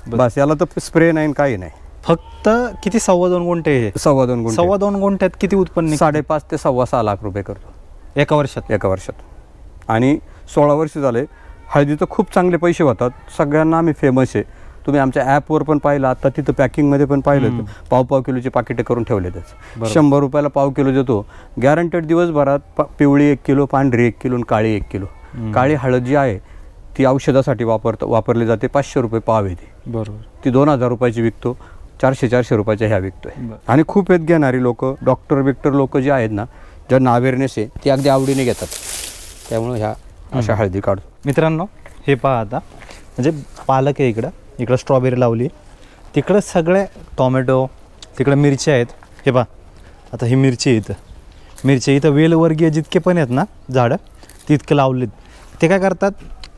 बस याला तर स्प्रे नाही काही नाही. फक्त किती 2.25 गुंठे हे? 2.25 गुंठे. 2.25 गुंठ्यात किती उत्पन्न निघतं? 5.5 ते 6.25 लाख रुपये करतो एका वर्षात. एका वर्षात. आणि 16 वर्ष झाले. हळदीचं खूप चांगले पैसे होतात. सगळ्यांना आम्ही फेमस आहे. तुम्ही आमच्या ॲपवर पण पाहिलं, आता तिथं पॅकिंगमध्ये पण पाहिलं, पाव किलोची पाकिटं करून ठेवले त्याच. 100 रुपयाला पाव किलो देतो. गॅरंटेड दिवसभरात पिवळी 1 किलो, पांढरी 1 किलो आणि काळी 1 किलो. काळी हळद जी आहे ती औषधासाठी वापरली जाते. 500 रुपये पाव आहे ती. बरोबर. ती 2000 रुपयाची विकतो. 400 रुपयाच्या ह्या विकतोय. आणि खूप येत घेणारी लोक, डॉक्टर लोक जे आहेत ना, ज्यांना अवेअरनेस आहे ते अगदी आवडीने घेतात. त्यामुळे ह्या अशा हळदी काढतो. मित्रांनो हे पहा आता, म्हणजे पालक आहे इकडं स्ट्रॉबेरी लावली, तिकडं सगळे टोमॅटो, तिकडं मिरच्या आहेत. हे पहा आता ही मिरची आहे मिरची इथं वेलवर्गीय जितके पण आहेत ना झाडं तितके लावलेत. ते काय करतात,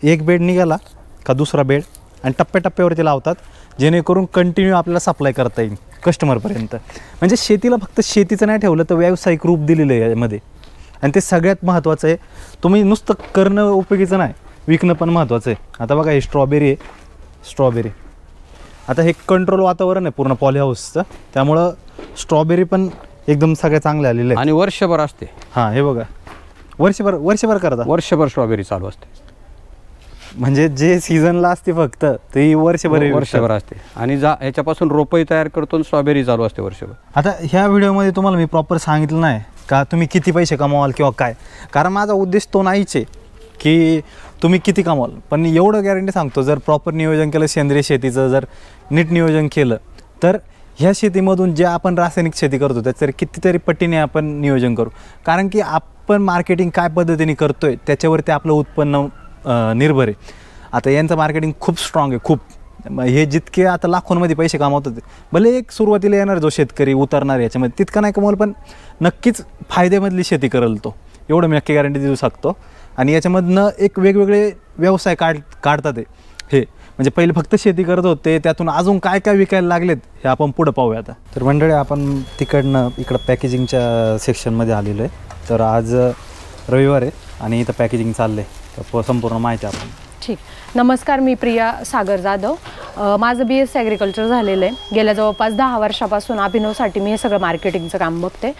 एक बेड निघाला का दुसरा बेड आणि टप्प्याटप्प्यावरती लावतात, जेणेकरून कंटिन्यू आपल्याला सप्लाय करता येईल कस्टमरपर्यंत. म्हणजे शेतीला फक्त शेतीचं नाही ठेवलं तर व्यावसायिक रूप दिलेलं आहे यामध्ये. आणि ते सगळ्यात महत्त्वाचं आहे. तुम्ही नुसतं करणं उपयोगीचं नाही, विकणं पण महत्त्वाचं आहे. आता बघा ही स्ट्रॉबेरी आता हे कंट्रोल वातावरण आहे पूर्ण पॉली हाऊसचं, त्यामुळं स्ट्रॉबेरी पण एकदम सगळ्या चांगल्या आलेल्या आहे. आणि वर्षभर असते. हां हे बघा वर्षभर करता. वर्षभर स्ट्रॉबेरी चालू असते. म्हणजे जे सीझनला असते फक्त ते वर्षभर असते. आणि ह्याच्यापासून रोपही तयार करतो आणि स्ट्रॉबेरी चालू असते वर्षभर. आता ह्या व्हिडिओमध्ये तुम्हाला मी प्रॉपर सांगितलं नाही का तुम्ही किती पैसे कमावाल किंवा काय, कारण माझा उद्देश तो नाहीच आहे की तुम्ही किती कमावाल. पण एवढं गॅरंटी सांगतो, जर प्रॉपर नियोजन केलं सेंद्रिय शेतीचं, जर नीट नियोजन केलं तर ह्या शेतीमधून जे आपण रासायनिक शेती करतो त्याचं कितीतरी पटीने आपण नियोजन करू. कारण की आपण मार्केटिंग काय पद्धतीने करतोय त्याच्यावरती आपलं उत्पन्न निर्भर आहे. आता यांचं मार्केटिंग खूप स्ट्रॉंग आहे, खूप. हे जितके आता लाखोंमध्ये पैसे कमावतात, भले एक सुरुवातीला येणार जो शेतकरी उतरणार याच्यामध्ये तितका नाही कमवलं, पण नक्कीच फायद्यामधली शेती करेल तो, एवढं मी नक्की गॅरंटी देऊ शकतो. आणि याच्यामधनं एक वेगवेगळे व्यवसाय काढतात हे. म्हणजे पहिले फक्त शेती करत होते, त्यातून अजून काय काय विकायला लागलेत हे आपण पुढं पाहूया आता. तर मंडळी आपण तिकडनं इकडं पॅकेजिंगच्या सेक्शनमध्ये आलेलो आहे. तर आज रविवार आहे आणि इथं पॅकेजिंग चाललं आहे, तर संपूर्ण माहिती आपण. ठीक. नमस्कार, मी प्रिया सागर जाधव. माझं BSc ॲग्रिकल्चर झालेलं आहे. गेल्या जवळपास 10 वर्षापासून अभिनवसाठी मी हे सगळं मार्केटिंगचं काम बघते.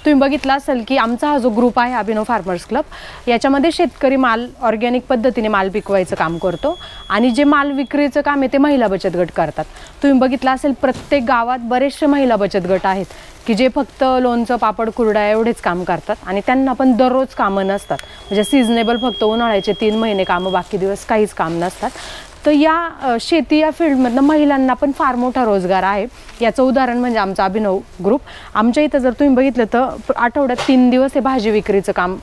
तुम्ही बघितलं असेल की आमचा हा जो ग्रुप आहे अभिनव फार्मर्स क्लब, याच्यामध्ये शेतकरी माल ऑर्गॅनिक पद्धतीने माल पिकवायचं काम करतो आणि जे माल विक्रीचं काम आहे ते महिला बचत गट करतात. तुम्ही बघितलं असेल प्रत्येक गावात बरेचसे महिला बचत गट आहेत की जे फक्त लोणचं, पापड, कुरडया एवढेच काम करतात आणि त्यांना पण दररोज कामं नसतात. म्हणजे सिजनेबल फक्त उन्हाळ्याचे 3 महिने कामं, बाकी दिवस काहीच काम नसतात. तर या शेती या फील्डमधनं महिलांना पण फार मोठा रोजगार आहे. याचं उदाहरण म्हणजे आमचा अभिनव ग्रुप. आमच्या इथं जर तुम्ही बघितलं तर आठवड्यात 3 दिवस हे भाजी विक्रीचं काम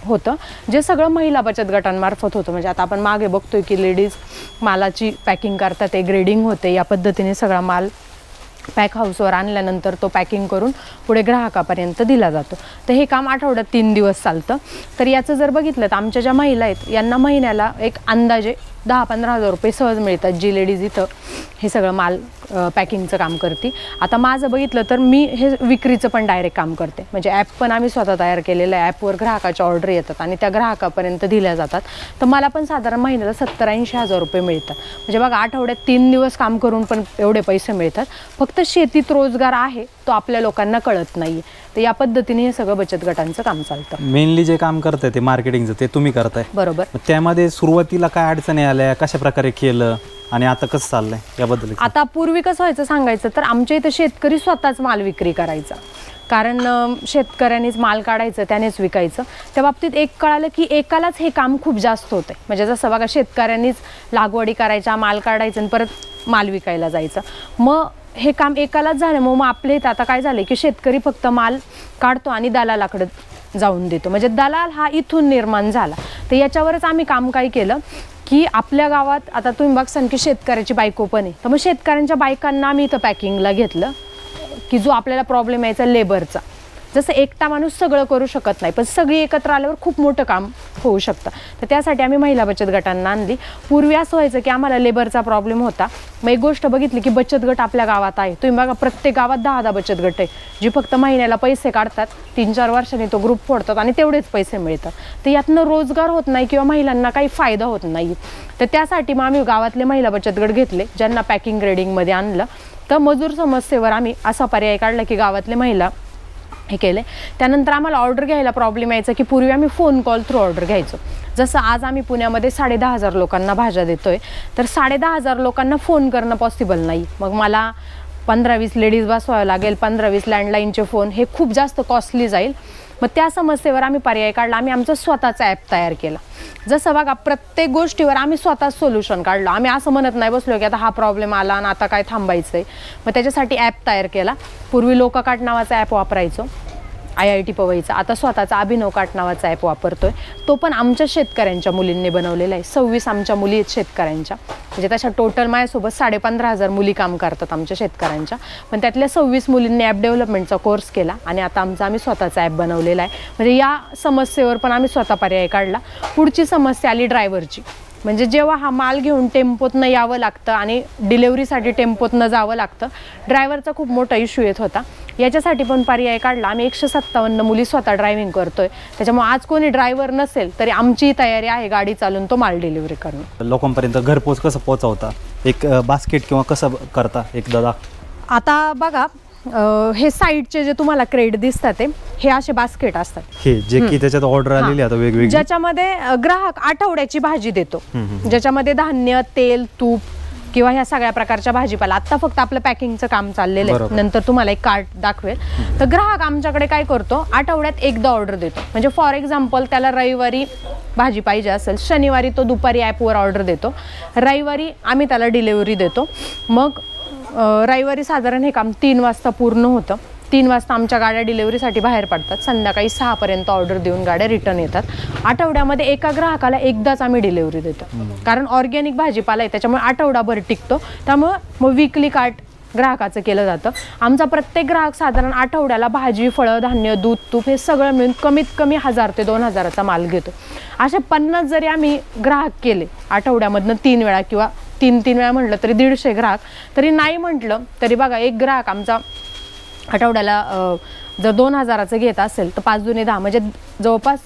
होतं, जे सगळं महिला बचत गटांमार्फत होतं. म्हणजे आता आपण मागे बघतोय की लेडीज मालाची पॅकिंग करतात, ते ग्रेडिंग होते. या पद्धतीने सगळा माल पॅक हाऊसवर आणल्यानंतर तो पॅकिंग करून पुढे ग्राहकापर्यंत दिला जातो. तर हे काम आठवड्यात 3 दिवस चालतं. तर याचं जर बघितलं तर आमच्या ज्या महिला आहेत यांना महिन्याला एक अंदाजे 10-15 हजार रुपये सहज मिळतात. जी लेडीज इथं हे सगळं माल पॅकिंगचं काम करते. आता माझं बघितलं तर मी हे विक्रीचं पण डायरेक्ट काम करते. म्हणजे ॲप पण आम्ही स्वतः तयार केलेलं आहे. ॲपवर ग्राहकाच्या ऑर्डर येतात आणि त्या ग्राहकापर्यंत दिल्या जातात. तर मला पण साधारण महिन्याला 70-80 हजार रुपये मिळतात. म्हणजे बघा आठवड्यात 3 दिवस काम करून पण एवढे पैसे मिळतात. फक्त शेतीत रोजगार आहे तो आपल्या लोकांना कळत नाही. तर या पद्धतीने हे सगळं बचत गटांचं काम चालतं. मेनली जे काम करताय ते मार्केटिंगचं ते तुम्ही करताय बरोबर. त्यामध्ये सुरुवातीला काय अडचणी आल्या, कशा प्रकारे केलं आणि आता कसं चाललंय याबद्दल? आता पूर्वी कसं व्हायचं सांगायचं तर आमच्या इथं शेतकरी स्वतःच माल विक्री करायचा. कारण शेतकऱ्यांनीच माल काढायचं त्यानेच विकायचं. त्या बाबतीत एक कळालं की एकालाच हे काम खूप जास्त होतं. म्हणजे जसं बघा शेतकऱ्यांनीच लागवडी करायच्या, माल काढायचं आणि परत माल विकायला जायचं. मग हे काम एकालाच झालं. मग आपले इथं आता काय झालं की शेतकरी फक्त माल काढतो आणि दलालाकडे जाऊन देतो. म्हणजे दलाल हा इथून निर्माण झाला. तर याच्यावरच आम्ही काम काय केलं की आपल्या गावात आता तुम्ही बघसान की शेतकऱ्याची बायको पण आहे. तर मग शेतकऱ्यांच्या बायकांना आम्ही इथं पॅकिंगला घेतलं की जो आपल्याला प्रॉब्लेम यायचा लेबरचा. जसं एकटा माणूस सगळं करू शकत नाही पण सगळी एकत्र आल्यावर खूप मोठं काम होऊ शकतं. तर त्यासाठी आम्ही महिला बचत गटांना आणली. पूर्वी असं व्हायचं की आम्हाला लेबरचा प्रॉब्लेम होता. मग एक गोष्ट बघितली की बचत गट आपल्या गावात आहे. तुम्ही बघा प्रत्येक गावात 10-10 बचत गट आहे जी फक्त महिन्याला पैसे काढतात. 3-4 वर्षांनी तो ग्रुप फोडतात आणि तेवढेच पैसे मिळतात. तर यातनं रोजगार होत नाही किंवा महिलांना काही फायदा होत नाही. तर त्यासाठी मग आम्ही गावातले महिला बचत गट घेतले ज्यांना पॅकिंग ग्रेडिंगमध्ये आणलं. तर मजूर समस्येवर आम्ही असा पर्याय काढला की गावातले महिला हे केले. त्यानंतर आम्हाला ऑर्डर घ्यायला प्रॉब्लेम यायचा की पूर्वी आम्ही फोन कॉल थ्रू ऑर्डर घ्यायचो. जसं आज आम्ही पुण्यामध्ये 10,500 लोकांना भाज्या देतोय तर 10,500 लोकांना फोन करणं पॉसिबल नाही. मग मला 15-20 लेडीज बसवावं लागेल, 15-20 लँडलाईनचे फोन, हे खूप जास्त कॉस्टली जाईल. मग त्या समस्येवर आम्ही पर्याय काढला. आम्ही आमचं स्वतःचा ॲप तयार केला. जसं बघा प्रत्येक गोष्टीवर आम्ही स्वतःच सोल्युशन काढलं. आम्ही असं म्हणत नाही बसलो की आता हा प्रॉब्लेम आला आणि आता काय थांबायचं आहे. मग त्याच्यासाठी ॲप तयार केला. पूर्वी लोककार्ट नावाचा ॲप वापरायचो IIT पवईचा. आता स्वतःचा अभिनव कार्ट नावाचा ॲप वापरतोय. तो पण आमच्या शेतकऱ्यांच्या मुलींनी बनवलेला आहे. 26 आमच्या मुली आहेत शेतकऱ्यांच्या. म्हणजे तशा टोटल माझ्यासोबत 15,500 मुली काम करतात आमच्या शेतकऱ्यांच्या. पण त्यातल्या 26 मुलींनी ॲप डेव्हलपमेंटचा कोर्स केला आणि आता आम्ही स्वतःचा ॲप बनवलेला आहे. म्हणजे या समस्येवर पण आम्ही स्वतः पर्याय काढला. पुढची समस्या आली ड्रायव्हरची. म्हणजे जेव्हा हा माल घेऊन टेम्पोतनं यावं लागतं आणि डिलेवरीसाठी टेम्पोतनं जावं लागतं, ड्रायव्हरचा खूप मोठा इश्यू येत होता. याच्यासाठी पण पर्याय काढला. आम्ही 157 मुली स्वतः ड्रायव्हिंग करतोय. त्याच्यामुळे आज कोणी ड्रायव्हर नसेल तरी आमची तयारी आहे गाडी चालून तो माल डिलिव्हरी करणं. लोकांपर्यंत घरपोच कसं पोहोचवता, एक बास्केट किंवा कसं करता एकदा दाख. आता बघा हे साईडचे जे तुम्हाला क्रेट दिसतात हे असे बास्केट असतात. हे जे की त्याच्यात ऑर्डर आलेली आता वेगवेगळी, ज्याच्यामध्ये ग्राहक आठवड्याची भाजी देतो. ज्याच्यामध्ये धान्य, तेल, तूप किंवा ह्या सगळ्या प्रकारच्या भाजीपाला. आता फक्त आपलं पॅकिंगचं काम चाललेलं आहे. नंतर तुम्हाला एक कार्ट दाखवेल. तर ग्राहक आमच्याकडे काय करतो, आठवड्यात एकदा ऑर्डर देतो. म्हणजे फॉर एक्झाम्पल त्याला रविवारी भाजी पाहिजे असेल, शनिवारी तो दुपारी ॲपवर ऑर्डर देतो, रविवारी आम्ही त्याला डिलेवरी देतो. मग रविवारी साधारण हे काम 3 वाजता पूर्ण होतं. 3 वाजता आमच्या गाड्या डिलेवरीसाठी बाहेर पडतात. संध्याकाळी 6 पर्यंत ऑर्डर देऊन गाड्या रिटर्न येतात. आठवड्यामध्ये एका ग्राहकाला एकदाच आम्ही डिलेवरी देतो. कारण ऑर्गॅनिक भाजीपाला आहे त्याच्यामुळे आठवडाभर टिकतो. त्यामुळे मग वीकली कार्ट ग्राहकाचं केलं जातं. आमचा प्रत्येक ग्राहक साधारण आठवड्याला भाजी, फळं, धान्य, दूध, तूप हे सगळं मिळून कमीत कमी 1000 ते 2000चा माल घेतो. असे 50 जरी आम्ही ग्राहक केले आठवड्यामधनं 3 वेळा किंवा 3 वेळा म्हटलं तरी 150 ग्राहक, तरी नाही म्हटलं तरी बघा एक ग्राहक आमचा आठवड्याला जर 2000चं घेत असेल तर 5 दुने 10 म्हणजे जवळपास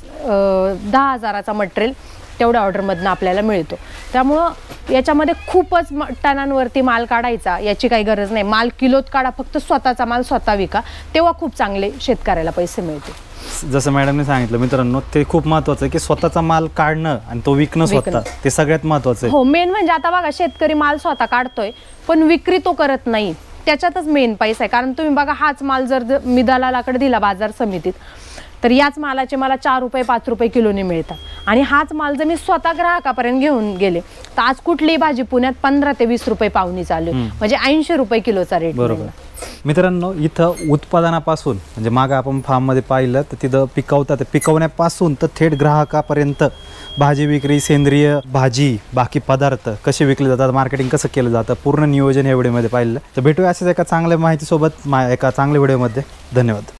10,000चा मटेरियल तेवढ्या ऑर्डरमधनं आपल्याला मिळतो. त्यामुळं याच्यामध्ये खूपच टनांवरती माल काढायचा याची काही गरज नाही. माल किलोत काढा, फक्त स्वतःचा माल स्वतः विका, तेव्हा खूप चांगले शेतकऱ्याला पैसे मिळतील. जसं मॅडमने सांगितलं मित्रांनो, ते खूप महत्त्वाचं आहे की स्वतःचा माल काढणं आणि तो विकणं स्वतः, ते सगळ्यात महत्त्वाचं आहे. हो, मेन म्हणजे आता बघा शेतकरी माल स्वतः काढतोय पण विक्री तो करत नाही. त्याच्यातच मेन पैसा आहे. कारण तुम्ही बघा हाच माल जर मी दलालाकडे दिला बाजार समितीत तर याच मालाचे मला 4 रुपये 5 रुपये किलोने मिळतात. आणि हाच माल जर मी स्वतः ग्राहकापर्यंत घेऊन गेले तर आज कुठलीही भाजी पुण्यात 15 ते 20 रुपये पावणी चालू आहे. म्हणजे 80 रुपये किलोचा रेट. बरोबर. मित्रांनो, इथं उत्पादनापासून म्हणजे मागं आपण फार्ममध्ये पाहिलं तर तिथं पिकवतात, पिकवण्यापासून तर थेट ग्राहकापर्यंत भाजी विक्री, सेंद्रिय भाजी, बाकी पदार्थ कसे विकले जातात, मार्केटिंग कसं केलं जातं, पूर्ण नियोजन या व्हिडिओमध्ये पाहिलं. तर भेटूया असेच एका चांगल्या माहितीसोबत एका चांगल्या व्हिडिओमध्ये. धन्यवाद.